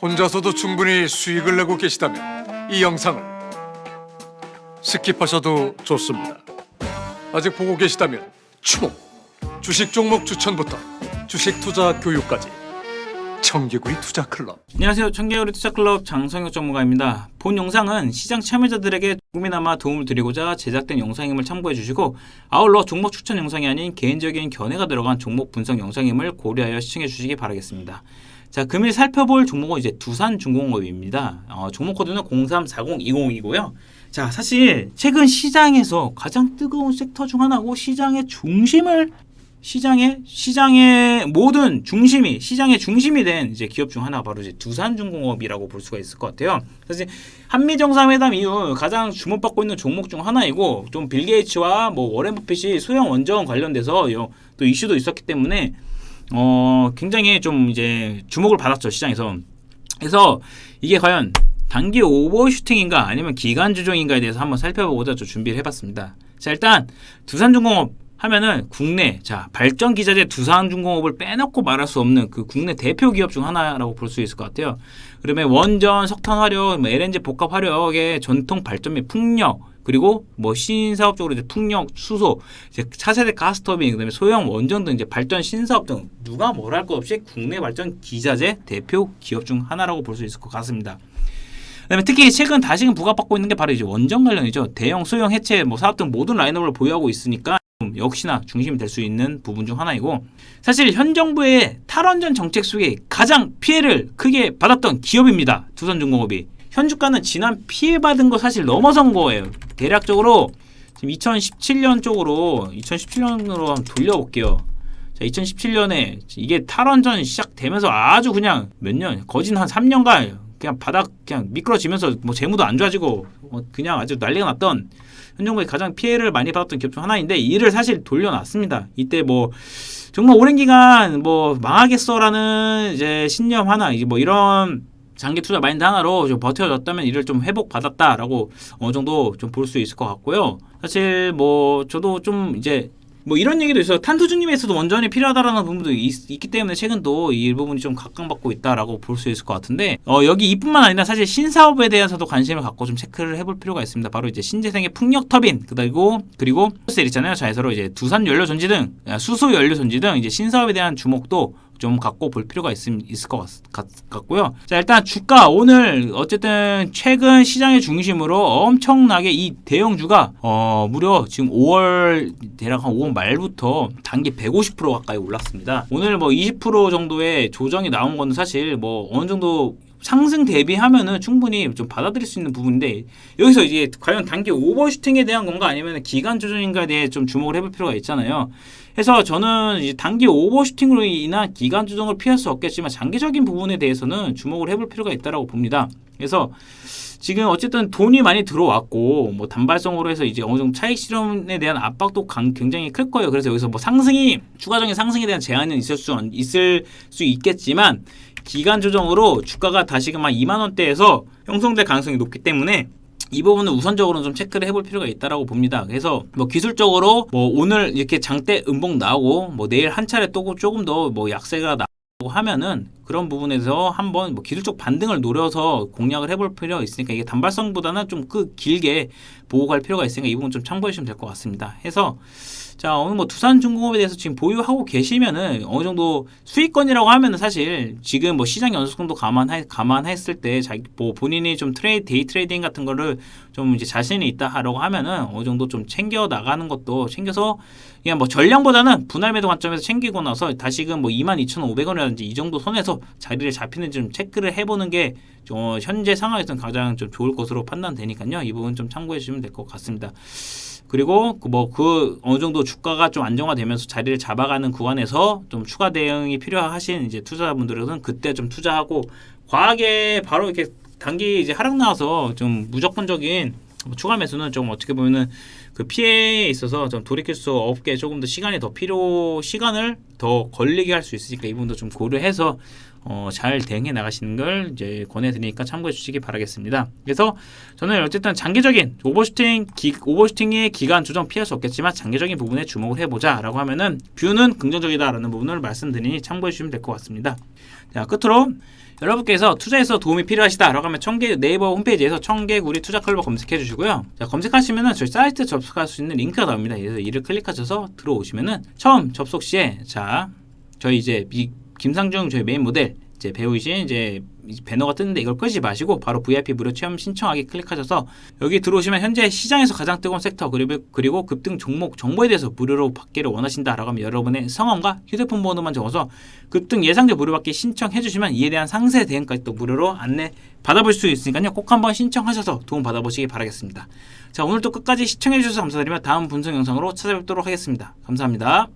혼자서도 충분히 수익을 내고 계시다면 이 영상을 스킵하셔도 좋습니다. 아직 보고 계시다면 추모, 주식 종목 추천부터 주식 투자 교육까지 청개구리 투자클럽. 안녕하세요. 청개구리 투자클럽 장성혁 전문가입니다. 본 영상은 시장 참여자들에게 조금이나마 도움을 드리고자 제작된 영상임을 참고해 주시고, 아울러 종목 추천 영상이 아닌 개인적인 견해가 들어간 종목 분석 영상임을 고려하여 시청해 주시기 바라겠습니다. 자, 금일 살펴볼 종목은 이제 두산중공업입니다. 종목 코드는 034020이고요. 자, 사실 최근 시장에서 가장 뜨거운 섹터 중 하나고 시장의 모든 중심이 시장의 중심이 된 이제 기업 중 하나가 바로 이제 두산중공업이라고 볼 수가 있을 것 같아요. 사실 한미 정상회담 이후 가장 주목받고 있는 종목 중 하나이고, 좀 빌 게이츠와 뭐 워렌 버핏이 소형 원전 관련돼서 또 이슈도 있었기 때문에 굉장히 좀 이제 주목을 받았죠, 시장에서. 그래서 이게 과연 단기 오버슈팅인가 아니면 기간 조정인가에 대해서 한번 살펴보고자 좀 준비를 해봤습니다. 자, 일단 두산중공업 하면은 국내 발전 기자재 두산중공업을 빼놓고 말할 수 없는 그 국내 대표 기업 중 하나라고 볼 수 있을 것 같아요. 그러면 원전, 석탄 화력, LNG 복합 화력의 전통 발전 및 풍력, 그리고 뭐 신사업 쪽으로 이제 풍력, 수소, 이제 차세대 가스터빈, 그다음에 소형 원전 등 이제 발전 신사업 등 누가 뭘 할 것 없이 국내 발전 기자재 대표 기업 중 하나라고 볼 수 있을 것 같습니다. 그다음에 특히 최근 다시금 부각받고 있는 게 바로 이제 원전 관련이죠. 대형, 소형 해체, 뭐 사업 등 모든 라인업을 보유하고 있으니까 역시나 중심이 될 수 있는 부분 중 하나이고, 사실 현 정부의 탈원전 정책 속에 가장 피해를 크게 받았던 기업입니다. 두산중공업이. 현 주가는 지난 피해받은 거 사실 넘어선 거예요. 대략적으로 지금 2017년으로 한번 돌려볼게요. 자, 2017년에 이게 탈원전 시작되면서 아주 그냥 몇 년, 거진 한 3년간 그냥 바닥 그냥 미끄러지면서 뭐 재무도 안 좋아지고 그냥 아주 난리가 났던 현 정부의 가장 피해를 많이 받았던 기업 중 하나인데, 이를 사실 돌려놨습니다. 이때 뭐 정말 오랜 기간 뭐 망하겠어라는 이제 신념 하나, 이제 뭐 이런 장기 투자 마인드 하나로 좀 버텨줬다면 이를 좀 회복받았다라고 어느 정도 좀 볼 수 있을 것 같고요. 사실 뭐 저도 좀 이제 뭐 이런 얘기도 있어요. 탄소중립에서도 원전이 필요하다라는 부분도 있기 때문에 최근 또 이 부분이 좀 각광받고 있다라고 볼 수 있을 것 같은데, 여기 이뿐만 아니라 사실 신사업에 대해서도 관심을 갖고 좀 체크를 해볼 필요가 있습니다. 바로 이제 신재생의 풍력 터빈, 그리고 셀 있잖아요. 자, 에서로 이제 두산 연료 전지 등, 수소 연료 전지 등 이제 신사업에 대한 주목도 좀 갖고 볼 필요가 있을 것 같고요. 자, 일단 주가 오늘 어쨌든 최근 시장의 중심으로 엄청나게 이 대형주가 무려 지금 5월 대략 한 5월 말부터 단기 150% 가까이 올랐습니다. 오늘 뭐 20% 정도의 조정이 나온 건 사실 뭐 어느 정도 상승 대비하면은 충분히 좀 받아들일 수 있는 부분인데, 여기서 이제 과연 단기 오버슈팅에 대한 건가 아니면 기간 조정인가에 대해 좀 주목을 해볼 필요가 있잖아요. 그래서 저는 이제 단기 오버슈팅으로 인한 기간 조정을 피할 수 없겠지만 장기적인 부분에 대해서는 주목을 해볼 필요가 있다고 봅니다. 그래서 지금 어쨌든 돈이 많이 들어왔고 뭐 단발성으로 해서 이제 어느 정도 차익 실현에 대한 압박도 굉장히 클 거예요. 그래서 여기서 뭐 추가적인 상승에 대한 제한은 있을 수 있겠지만, 기간 조정으로 주가가 다시금 한 2만 원대에서 형성될 가능성이 높기 때문에 이 부분은 우선적으로 좀 체크를 해볼 필요가 있다라고 봅니다. 그래서 뭐 기술적으로 뭐 오늘 이렇게 장대 음봉 나오고 뭐 내일 한 차례 또 조금 더 뭐 약세가 나오고 하면은 그런 부분에서 한번 뭐 기술적 반등을 노려서 공략을 해볼 필요가 있으니까, 이게 단발성보다는 좀 길게 보고 갈 필요가 있으니까 이 부분 좀 참고해 주시면 될 것 같습니다. 해서 자, 오늘 뭐 두산중공업에 대해서 지금 보유하고 계시면은 어느 정도 수익권이라고 하면은 사실 지금 뭐 시장 연속성도 감안했을 때 뭐 본인이 좀 데이 트레이딩 같은 거를 좀 이제 자신이 있다 하라고 하면은 어느 정도 좀 챙겨 나가는 것도 챙겨서 그냥 뭐 전량보다는 분할 매도 관점에서 챙기고 나서 다시금 뭐 22,500원이라든지 이 정도 선에서 자리를 잡히는지 좀 체크를 해보는 게 현재 상황에서는 가장 좀 좋을 것으로 판단되니까요. 이 부분 좀 참고해 주시면 될 것 같습니다. 그리고 어느 정도 주가가 좀 안정화되면서 자리를 잡아가는 구간에서 좀 추가 대응이 필요하신 이제 투자자분들은 그때 좀 투자하고, 과하게 바로 이렇게 단기 이제 하락 나와서 좀 무조건적인 추가 매수는 좀 어떻게 보면은 그 피해에 있어서 좀 돌이킬 수 없게 조금 더 시간을 더 걸리게 할 수 있으니까 이 부분도 좀 고려해서 잘 대응해 나가시는 걸 이제 권해드리니까 참고해 주시기 바라겠습니다. 그래서 저는 어쨌든 장기적인 오버슈팅의 기간 조정 피할 수 없겠지만 장기적인 부분에 주목을 해보자라고 하면은 뷰는 긍정적이다라는 부분을 말씀드리니 참고해 주시면 될 것 같습니다. 자, 끝으로 여러분께서 투자에서 도움이 필요하시다라고 하면 네이버 홈페이지에서 청개구리 투자클럽 검색해 주시고요. 자, 검색하시면은 저희 사이트 접속할 수 있는 링크가 나옵니다. 그래서 이를 클릭하셔서 들어오시면은 처음 접속 시에 자 저희 이제 김상중 저희 메인 모델 이제 배우이신 이제 배너가 뜨는데 이걸 끄지 마시고 바로 VIP 무료 체험 신청하기 클릭하셔서 여기 들어오시면 현재 시장에서 가장 뜨거운 섹터 그리고 급등 종목 정보에 대해서 무료로 받기를 원하신다라고 하면 여러분의 성함과 휴대폰 번호만 적어서 급등 예상자 무료 받기 신청해 주시면 이에 대한 상세 대응까지 또 무료로 안내 받아볼 수 있으니까요. 꼭 한번 신청하셔서 도움 받아보시기 바라겠습니다. 자, 오늘도 끝까지 시청해 주셔서 감사드리며 다음 분석 영상으로 찾아뵙도록 하겠습니다. 감사합니다.